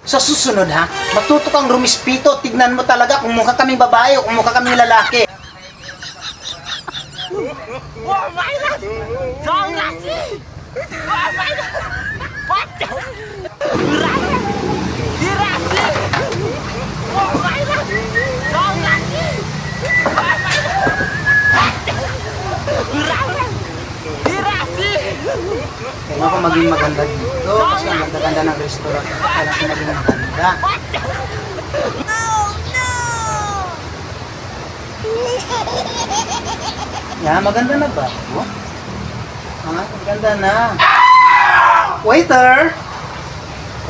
Sa susunod ha, matuto kang rumispito, tignan mo talaga kung mukha kaming babae o kung mukha kaming lalaki. Kaya ako maging maganda dito kasi ang ganda-ganda ng restaurant. Kaya ako maging maganda. Yeah, maganda na ba? Oh? Maganda na. Waiter!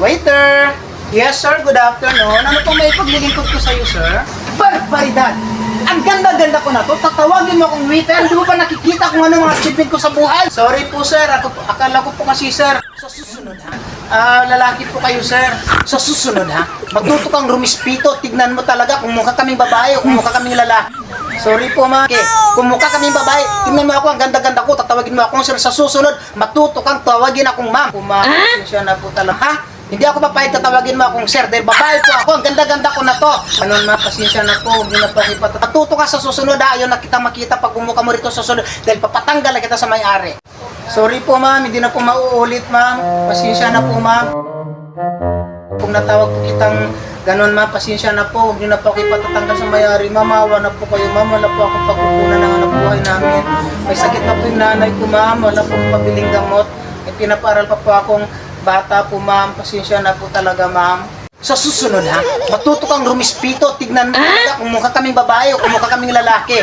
Waiter! Yes sir, good afternoon. Ano pong may paglilingkod ko sa'yo sir? Barbaridad! Ang ganda-ganda ko na to. Tatawagin mo akong waiter. Hindi mo pa nakikita kung ano mga achievement ko sa buhay. Sorry po sir. Akala ko po kasi sir. Sa susunod ha. Lalaki po kayo sir. Sa susunod ha. Matuto kang rumispito. Tignan mo talaga kung mukha kaming babae o kung mukha kaming lalaki. Sorry po ma. Okay. Kung mukha kaming babae, tignan mo ako. Ang ganda-ganda ko. Tatawagin mo akong sir. Sa susunod, matuto kang tawagin akong ma'am. Kumain siya na po talaga. Ha? Hindi ako papayag tatawagin mo akong sir dahil babae po ako. Ang ganda-ganda ko na to. Ano ma, pasensya na po. Hindi na po ako ipatuto ka sa susunod ha. Ayaw na kita makita pag bumuka mo rito sa susunod dahil papatanggal na kita sa may-ari. Sorry po ma'am, hindi na po mauulit ma'am. Pasensya na po ma'am. Kung natawag po kitang ganun ma'am, pasensya na po. Huwag niyo na po ako ipatatanggal sa may-ari. Mamawa na po kayo ma'am. Wala po akong pagkukunan ng anak buhay namin. May sakit na po yung nanay ko ma'am. Wala po akong pabiling gamot. May pinapaaral pa po akong bata po ma'am, pasensya na po talaga ma'am. Sa susunod ha, matuto kang rumispito, tignan mo talaga kung mukha kaming babae o kung mukha kaming lalaki.